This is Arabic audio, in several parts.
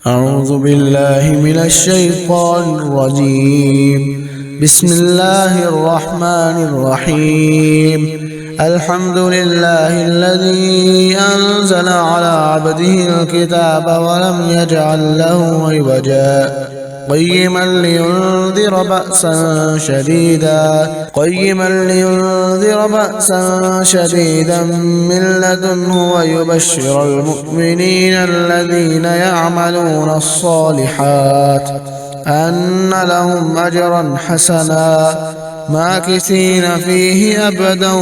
أعوذ بالله من الشيطان الرجيم. بسم الله الرحمن الرحيم. الحمد لله الذي أنزل على عبده الكتاب ولم يجعل له عوجا قيما لينذر بأسا شديدا من لدنه ويبشر المؤمنين الذين يعملون الصالحات أن لهم أجرا حسنا ماكثين فيه أبدا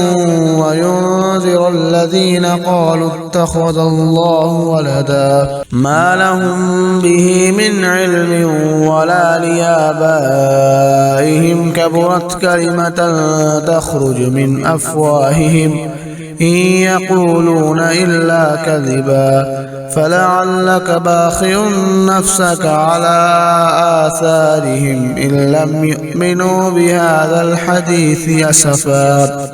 وينذر الذين قالوا اتخذ الله ولدا ما لهم به من علم ولا لآبائهم كبرت كلمة تخرج من أفواههم إن يقولون إلا كذبا فلعلك باخع نفسك على آثارهم إن لم يؤمنوا بهذا الحديث أسفا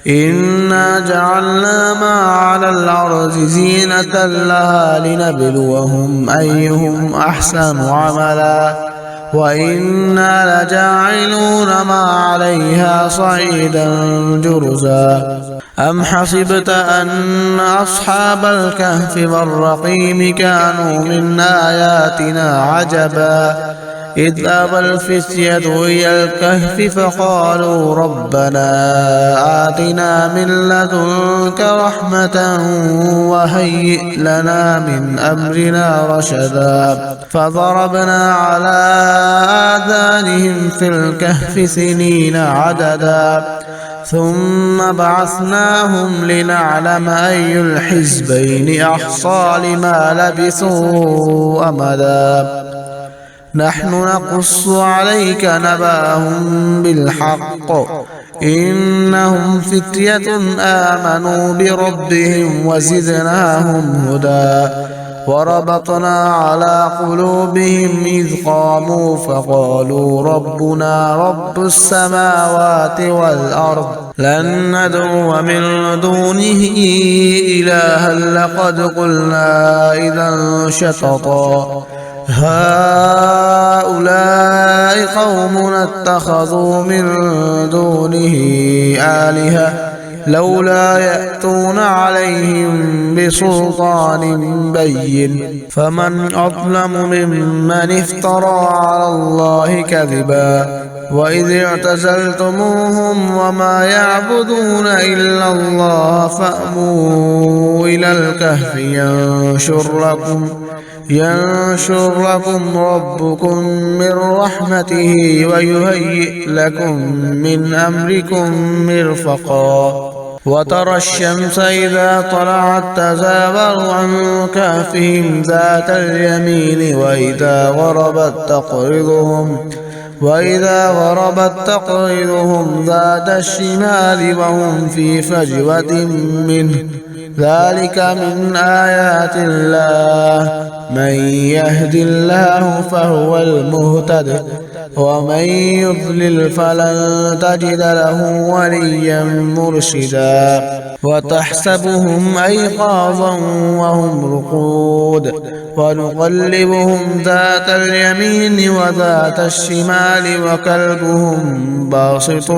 إنا جعلنا ما على الأرض زينة لها لنبلوهم أيهم أحسن عملا وإنا لجاعلون ما عليها صعيدا جرزا أم حسبت أن أصحاب الكهف والرقيم كانوا من آياتنا عجبا إذ أبى الفتية إلى الكهف فقالوا ربنا آتنا من لدنك رحمة وهيئ لنا من أمرنا رشدا فضربنا على آذانهم في الكهف سنين عددا ثم بعثناهم لنعلم أي الحزبين أحصى لما لبثوا أمدا نحن نقص عليك نبأهم بالحق إنهم فتية آمنوا بربهم وزدناهم هدى وربطنا على قلوبهم إذ قاموا فقالوا ربنا رب السماوات والأرض لن ندعو من دونه إلها لقد قلنا إذا شططا هؤلاء قومنا اتخذوا من دونه آلهة لولا يأتون عليهم بسلطان بين فمن أظلم ممن افترى على الله كذبا وإذ اعتزلتموهم وما يعبدون إلا الله فأموا إلى الكهف ينشر لكم ربكم من رحمته ويهيئ لكم من أمركم مرفقا وترى الشمس إذا طلعت تزاور عن كهفهم ذات اليمين وإذا غربت تقرضهم ذات الشمال وهم في فجوة منه ذلك من آيات الله من يهد الله فهو المهتد ومن يضلل فلن تجد له وليا مرشدا وتحسبهم أيقاظا وهم رقود ونقلبهم ذات اليمين وذات الشمال وكلبهم باسط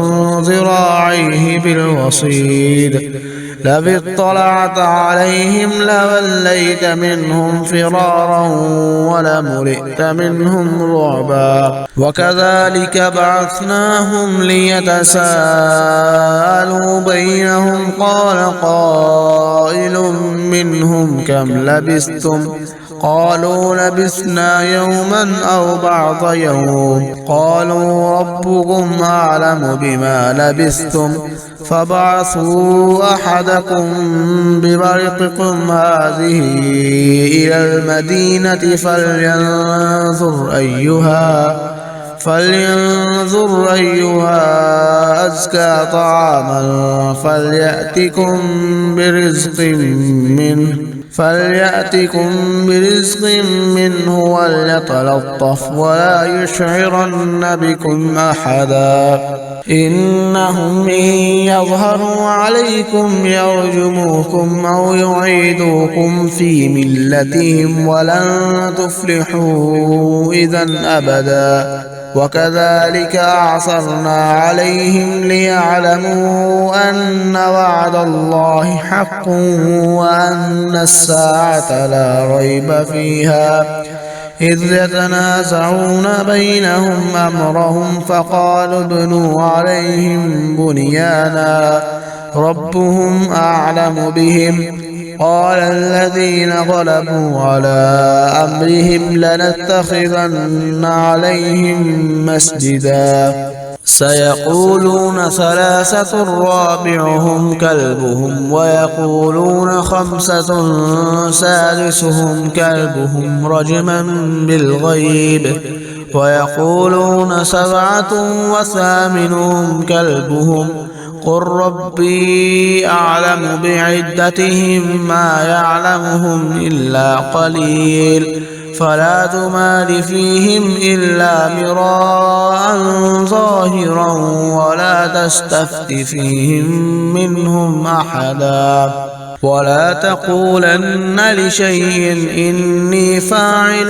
ذراعيه بالوصيد لو اطلعت عليهم لوليت منهم فرارا ولملئت منهم رعبا وكذلك بعثناهم ليتساءلوا بينهم قال قائل منهم كم لبثتم قالوا لبثنا يوما أو بعض يوم قالوا ربكم أعلم بما لبثتم فبعثوا أحدكم ببرقكم هذه إلى المدينة فلينظر أيها أزكى طعاما فليأتكم برزق منه وليتلطف ولا يشعرن بكم أحدا إنهم إن يظهروا عليكم يرجموكم أو يعيدوكم في ملتهم ولن تفلحوا إذا أبدا وكذلك أعثرنا عليهم ليعلموا أن وعد الله حق وأن الساعة لا ريب فيها إذ يتنازعون بينهم أمرهم فقالوا ابنوا عليهم بنيانا ربهم أعلم بهم قال الذين غلبوا على أمرهم لنتخذن عليهم مسجدا سيقولون ثلاثة رابعهم كلبهم ويقولون خمسة سادسهم كلبهم رجما بالغيب ويقولون سبعة وثامنهم كلبهم قل ربي أعلم بعدتهم ما يعلمهم إلا قليل فلا تمار فيهم إلا مراء ظاهرا ولا تستفت فيهم منهم أحدا ولا تقولن لشيء إني فاعل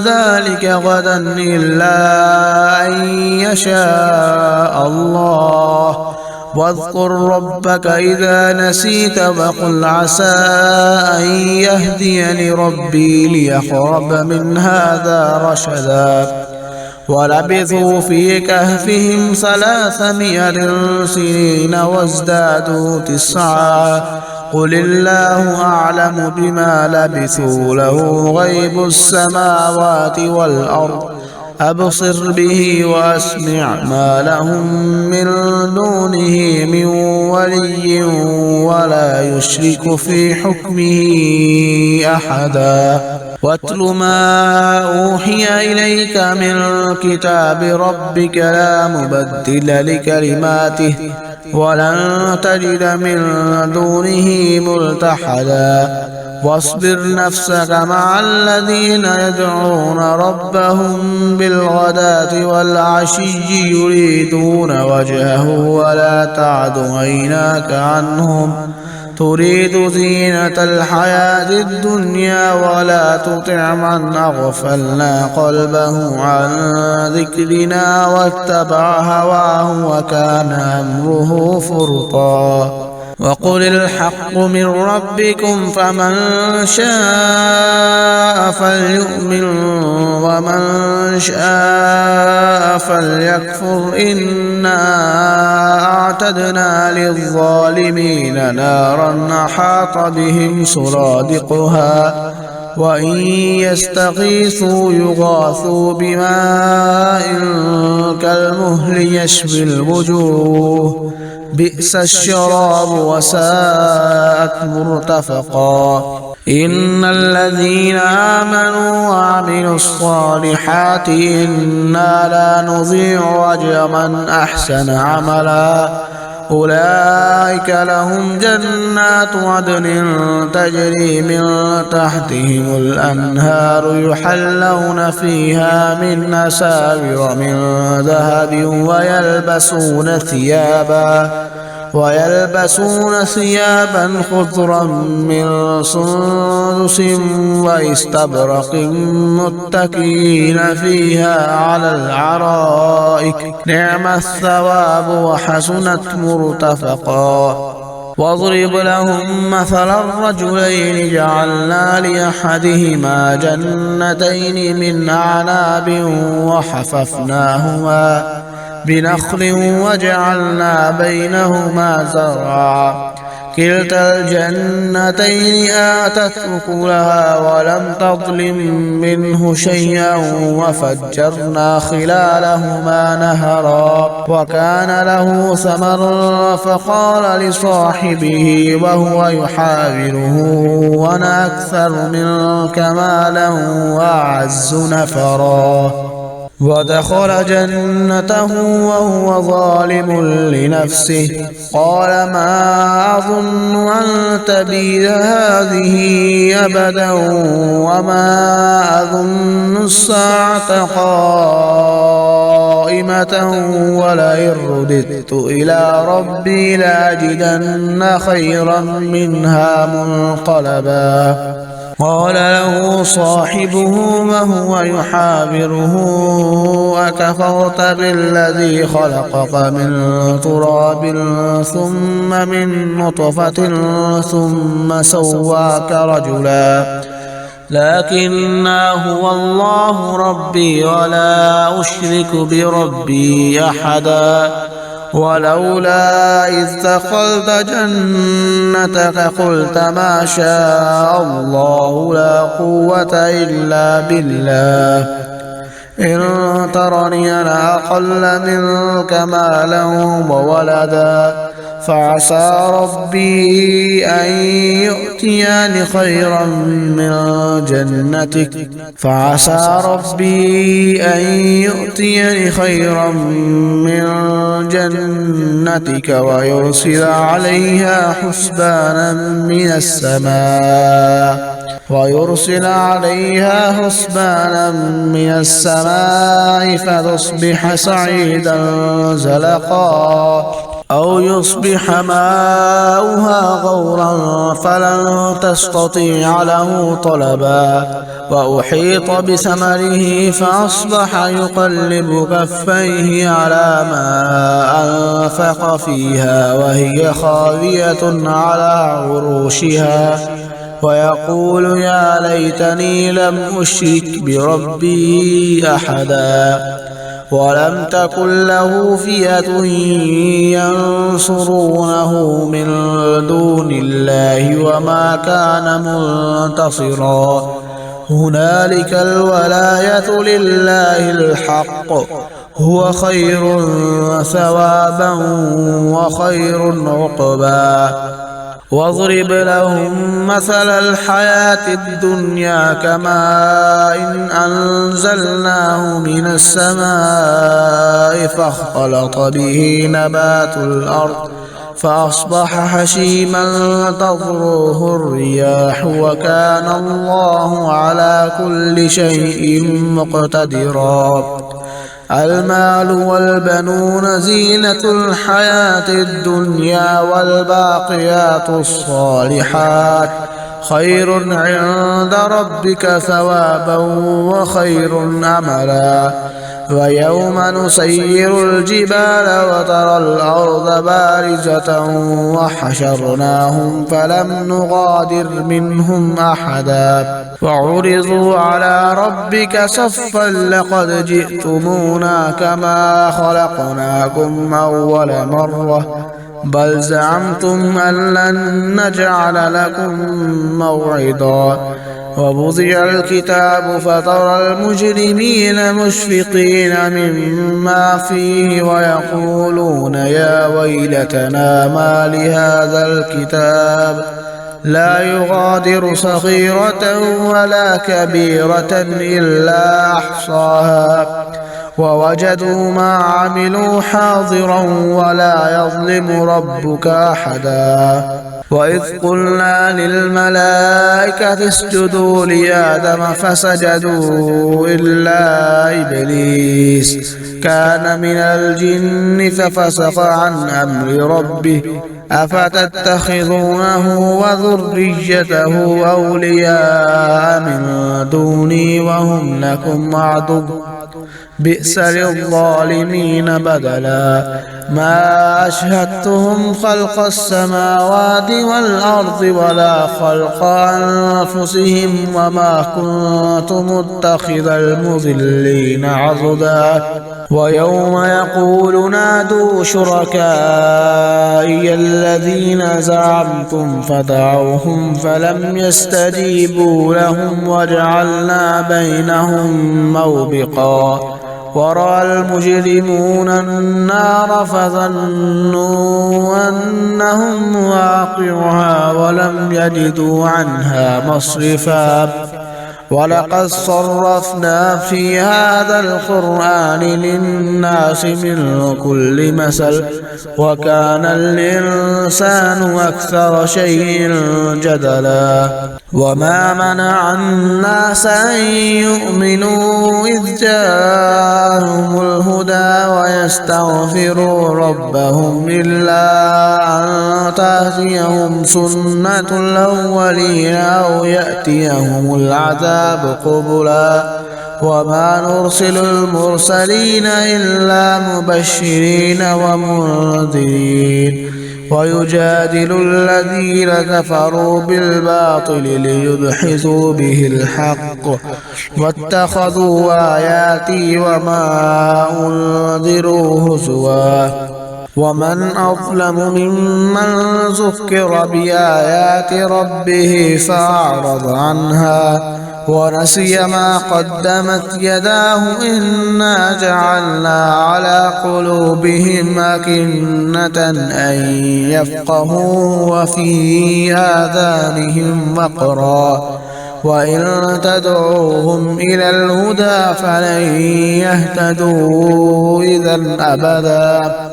ذلك غدا إلا أن يشاء الله واذكر ربك إذا نسيت وقل عسى أن يهديني ربي ليقرب من هذا رشدا ولبثوا في كهفهم 300 سنين وازدادوا 9 قل الله أعلم بما لبثوا له غيب السماوات والأرض أبصر به وأسمع ما لهم من دونه من ولي ولا يشرك في حكمه أحدا واتل ما أوحي إليك من كتاب ربك لا مبدل لكلماته ولن تجد من دونه ملتحدا واصبر نفسك مع الذين يدعون ربهم بالغداة والعشي يريدون وجهه ولا تعد عيناك عنهم تريد زينة الحياة الدنيا ولا تطع من أغفلنا قلبه عن ذكرنا واتبع هواه وكان أمره فرطا وقل الحق من ربكم فمن شاء فليؤمن ومن شاء فليكفر إنا أعتدنا للظالمين نارا أحاط بهم سرادقها وإن يستغيثوا يغاثوا بماء كالمهل يشوي الوجوه بئس الشراب وساءت مرتفقا إن الذين آمنوا وعملوا الصالحات إنا لا نضيع أجر من أحسن عملا أولئك لهم جنات عدن تجري من تحتهم الأنهار يحلون فيها من أساور من ذهب ويلبسون ثيابا خضرا من سندس واستبرق متكئين فيها على الأرائك نعم الثواب وحسنت مرتفقا واضرب لهم مثل الرجلين جعلنا لأحدهما جنتين من أعناب وحففناهما بنخل وجعلنا بينهما زرعا كلتا الجنتين آتت أكلها ولم تظلم منه شيئا وفجرنا خلالهما نهرا وكان له ثمر فقال لصاحبه وهو يحاوره وأنا أكثر منك مالا وأعز نفرا ودخل جنته وهو ظالم لنفسه قال ما أظن أن تبيد هذه أبدا وما أظن الساعة قائمة قائمة ولئن رددت إلى ربي لأجدن خيرا منها منقلبا قال له صاحبه وهو يحاوره أكفرت بالذي خلقك من تراب ثم من نطفة ثم سواك رجلا لكن هو الله ربي ولا أشرك بربي أحدا ولولا إذ دخلت جنتك قلت ما شاء الله لا قوة إلا بالله إن ترني أنا أقل منك مالا وولدا فعسى ربي أن يؤتيني خيرا من جنتك ويرسل عليها حسبانا من السماء فتصبح صعيدا زلقا أو يصبح ماؤها غورا فلن تستطيع له طلبا وأحيط بثمره فأصبح يقلب كفيه على ما أنفق فيها وهي خاوية على عروشها ويقول يا ليتني لم أشرك بربي أحدا ولم تكن له فئة ينصرونه من دون الله وما كان منتصرا هنالك الولاية لله الحق هو خير ثوابا وخير عقبا واضرب لهم مثل الحياة الدنيا كماء إن أنزلناه من السماء فاختلط به نبات الأرض فأصبح هشيما تذروه الرياح وكان الله على كل شيء مقتدرا المال والبنون زينة الحياة الدنيا والباقيات الصالحات خير عند ربك ثوابا وخير أملا ويوم نسير الجبال وترى الأرض بارزة وحشرناهم فلم نغادر منهم أحدا وعرضوا على ربك صفا لقد جئتمونا كما خلقناكم أول مرة بل زعمتم أن لن نجعل لكم موعدا ووضع الكتاب فترى المجرمين مشفقين مما فيه ويقولون يا ويلتنا ما لهذا الكتاب لا يغادر صغيرة ولا كبيرة إلا أحصاها ووجدوا ما عملوا حاضرا ولا يظلم ربك أحدا وإذ قلنا للملائكة اسجدوا لآدم فسجدوا إلا إبليس كان من الجن ففسق عن أمر ربه أفتتخذونه وذريته أولياء من دوني وهم لكم عدو بئس للظالمين بدلا ما أشهدتهم خلق السماوات والأرض ولا خلق أنفسهم وما كنت متخذ المضلين عضدا ويوم يقول نادوا شركائي الذين زعمتم فدعوهم فلم يستجيبوا لهم وجعلنا بينهم موبقا ورأى المجرمون النار فظنوا أنهم واقعها ولم يجدوا عنها مصرفا ولقد صرفنا في هذا القرآن للناس من كل مثل وكان الإنسان أكثر شيء جدلا وما منع الناس أن يؤمنوا إذ جاءهم الهدى ويستغفروا ربهم إلا أن تأتيهم سنة الأولين أو يأتيهم العذاب قبلا وما نرسل المرسلين إلا مبشرين ومنذرين ويجادل الذين كفروا بالباطل ليدحضوا به الحق واتخذوا آياتي وما أنذروا هزوا ومن أظلم ممن ذكر بآيات ربه فأعرض عنها ونسي ما قدمت يداه إنا جعلنا على قلوبهم أكنة أن يفقهوا وفي آذانهم وقرا وإن تدعوهم إلى الهدى فلن يهتدوا إذا أبدا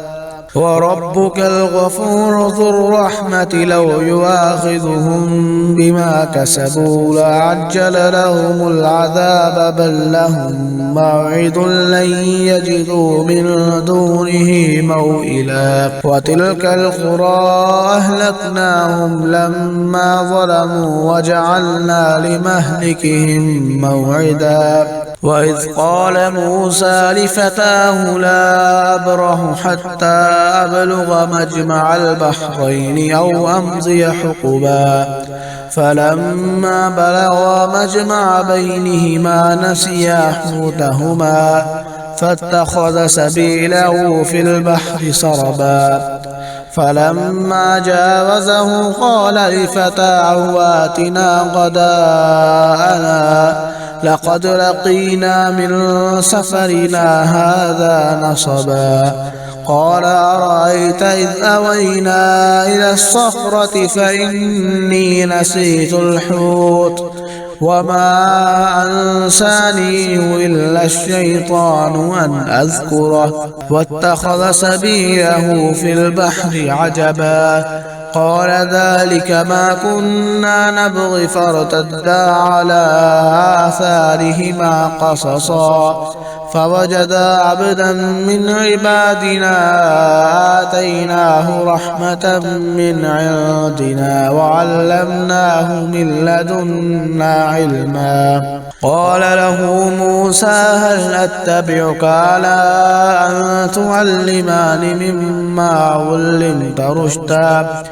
وربك الغفور ذو الرحمة لو يؤاخذهم بما كسبوا لعجل لهم العذاب بل لهم موعد لن يجدوا من دونه موئلا وتلك القرى أهلكناهم لما ظلموا وجعلنا لمهلكهم موعدا وإذ قال موسى لفتاه لا أبرح حتى أبلغ مجمع البحرين أو أمضي حقبا فلما بلغا مجمع بينهما نسيا حوتهما فاتخذ سبيله في البحر سربا فلما جاوزه قال لفتاه آتنا غداءنا لقد لقينا من سفرنا هذا نصبا قال أرأيت إذ أوينا إلى الصخرة فإني نسيت الحوت وما أنسانيه إلا الشيطان أن أذكره واتخذ سبيله في البحر عجبا قال ذلك ما كنا نبغي فارتدا على آثارهما قصصا فوجدا عبدا من عبادنا آتيناه رحمة من عندنا وعلمناه من لدنا علما قال له موسى هل أتبعك على أن تعلمني مما علمت رشدا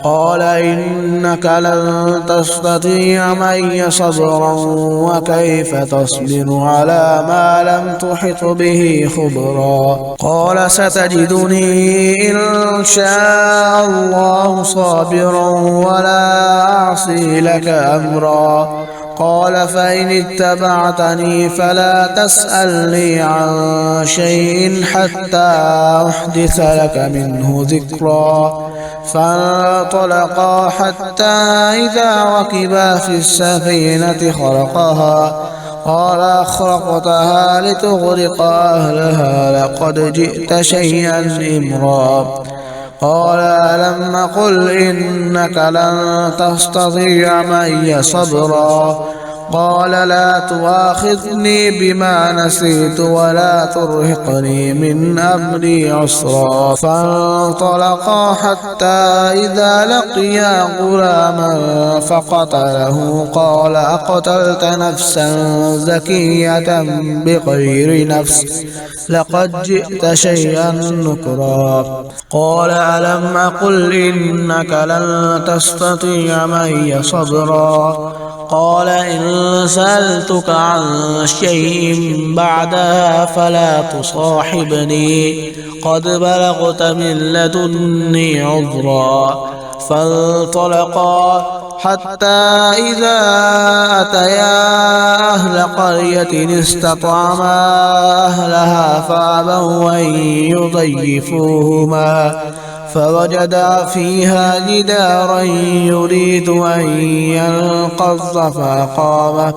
قال إنك لن تستطيع معي صبرا وكيف تصبر على ما لم تحط به خبرا قال ستجدني إن شاء الله صابرا ولا أعصي لك أمرا قال فإن اتبعتني فلا تسألني عن شيء حتى أحدث لك منه ذكرا فانطلقا حتى إذا ركبا في السفينة خرقها قال أخرقتها لتغرق أهلها لقد جئت شيئا إمرا قال ألم أقل إنك لن تستطيع معي صبرا قال لا تؤاخذني بما نسيت ولا ترهقني من أمري عسرا فانطلقا حتى إذا لقيا غلاما فقتله قال أقتلت نفسا زكية بغير نفس لقد جئت شيئا نكرا قال ألم أقل إنك لن تستطيع معي صبرا قال إن سألتك عن شيء بعدها فلا تصاحبني قد بلغت من لدني عذرا فانطلقا حتى إذا أتيا أهل قرية استطعما أهلها فأبوا أن يضيفوهما فوجدا فيها جدارا يريد أن ينقض فأقامه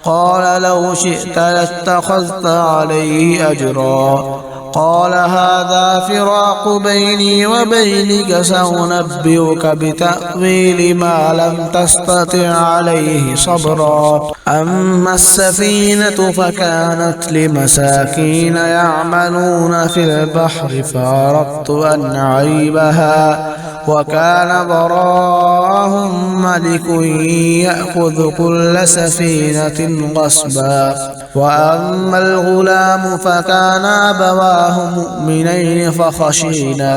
قال لو شئت لاتخذت عليه أجرا قال هذا فراق بيني وبينك سأنبئك بتأويل ما لم تستطع عليه صبرا أما السفينة فكانت لمساكين يعملون في البحر فأردت أن أعيبها وكان وراءهم ملك يأخذ كل سفينة غصبا وأما الغلام فكان أبواه مؤمنين فخشينا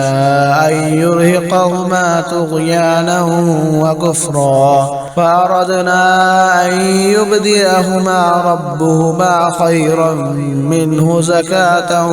أن يرهقهما طغيانا وكفرا فأردنا أن يبدلهما ربهما خيرا منه زكاة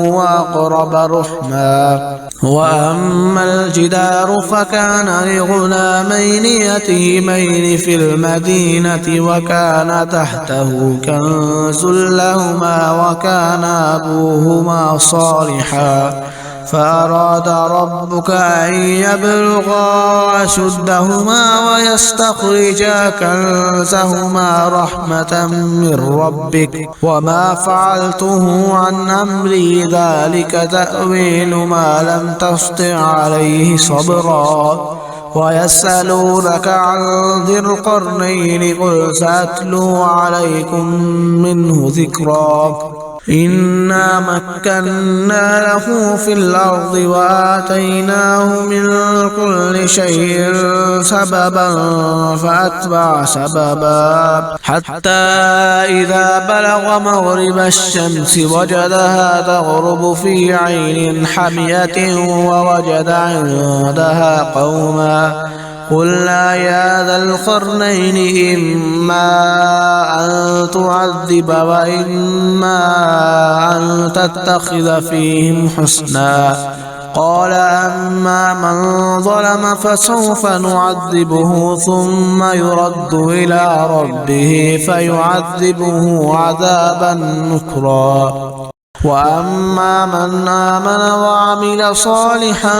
وأقرب رحما وأما الجدار فكان لغلامين يتيمين في المدينة وكان تحته كنز لهما وكان أبوهما صالحا فأراد ربك أن يبلغا أشدهما ويستخرجا كنزهما رحمة من ربك وما فعلته عن أمري ذلك تأويل ما لم تسطع عليه صبرا ويسألونك عن ذي القرنين قل سأتلو عليكم منه ذكرا إنا مكنا له في الأرض وآتيناه من كل شيء سببا فأتبع سببا حتى إذا بلغ مغرب الشمس وجدها تغرب في عين حمية ووجد عندها قوما قلنا يا ذا القرنين إما أن تعذب وإما أن تتخذ فيهم حسنا قال أما من ظلم فسوف نعذبه ثم يرد إلى ربه فيعذبه عذابا نكرا وأما من آمن وعمل صالحا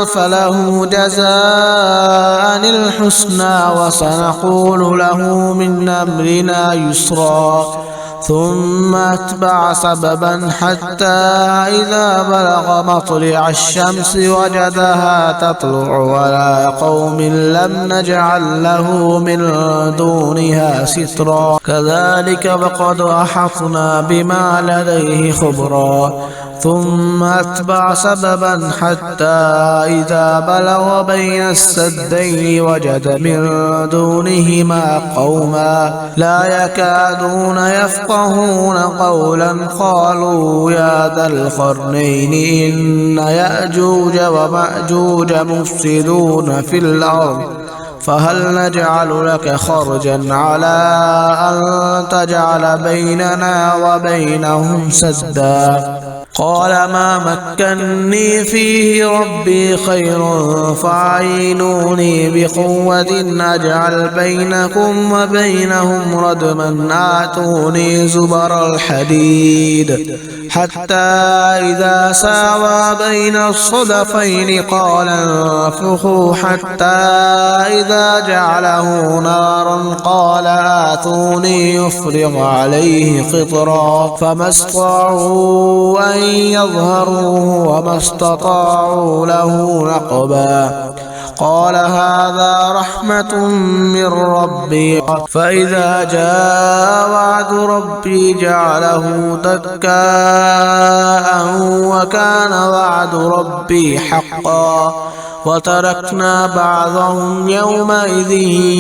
فله جزاء الحسنى وسنقول له من أمرنا يسرا ثم أتبع سببا حتى إذا بلغ مطلع الشمس وجدها تطلع على قوم لم نجعل له من دونها سترا كذلك وقد أحطنا بما لديه خبرا ثم أتبع سببا حتى إذا بلغ بين السدين وجد من دونهما قوما لا يكادون يفقهون قولا قالوا يا ذا القرنين إن يأجوج ومأجوج مفسدون في الأرض فهل نجعل لك خرجا على أن تجعل بيننا وبينهم سدا قال ما مكني فيه ربي خير فاعينوني بقوة أجعل بينكم وبينهم ردما آتوني زبر الحديد حتى إذا ساوى بين الصدفين قال انفخوا حتى إذا جعله نارا قال آتوني يفرغ عليه قطرا فما استطاعوا أن يظهروه وما استطاعوا له نقبا قال هذا رحمة من ربي فإذا جاء وعد ربي جعله دكاء وكان وعد ربي حقا وتركنا بعضهم يومئذ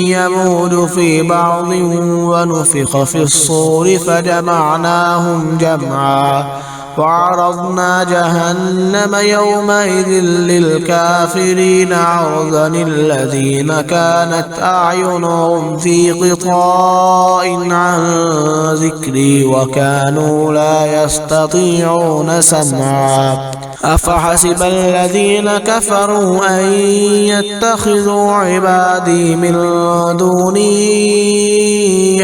يموج في بعض ونفخ في الصور فجمعناهم جمعا وعرضنا جهنم يومئذ للكافرين عرضا الذين كانت أعينهم في غطاء عن ذكري وكانوا لا يستطيعون سمعا أفحسب الذين كفروا أن يتخذوا عبادي من دوني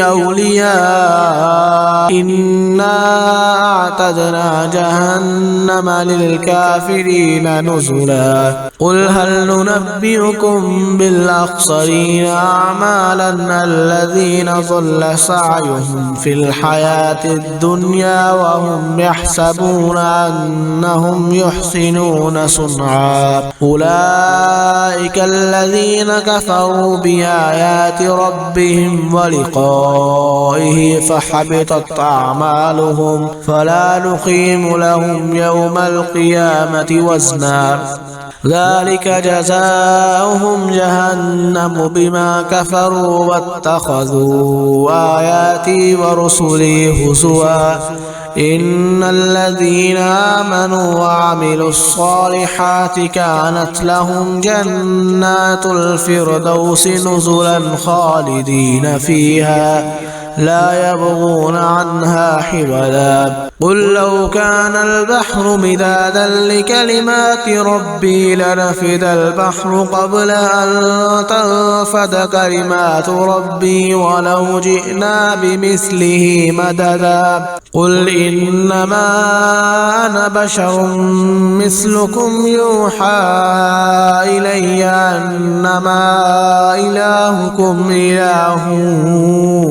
أولياء إنا وأعتدنا جهنم للكافرين نزلا قل هل ننبئكم بالأخسرين أعمالا الذين ضل سعيهم في الحياة الدنيا وهم يحسبون أنهم يحسنون صنعا أولئك الذين كفروا بآيات ربهم ولقائه فحبطت أعمالهم فلا نقيم لهم يوم القيامة وزنا ذلك جزاؤهم جهنم بما كفروا واتخذوا آياتي ورسلي هزوا إن الذين آمنوا وعملوا الصالحات كانت لهم جنات الفردوس نزلا خالدين فيها لا يبغون عنها حولا قل لو كان البحر مدادا لكلمات ربي لنفد البحر قبل أن تنفد كلمات ربي ولو جئنا بمثله مددا قل إنما أنا بشر مثلكم يوحى إلي أنما إلهكم إله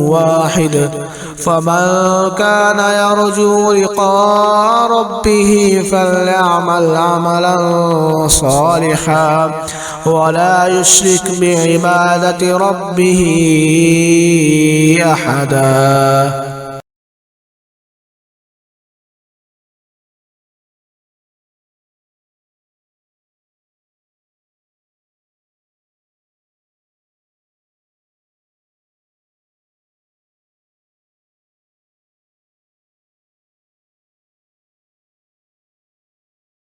واحد فمن كان يرجو لقاء ربه فليعمل عملا صالحا ولا يشرك بعبادة ربه أحدا.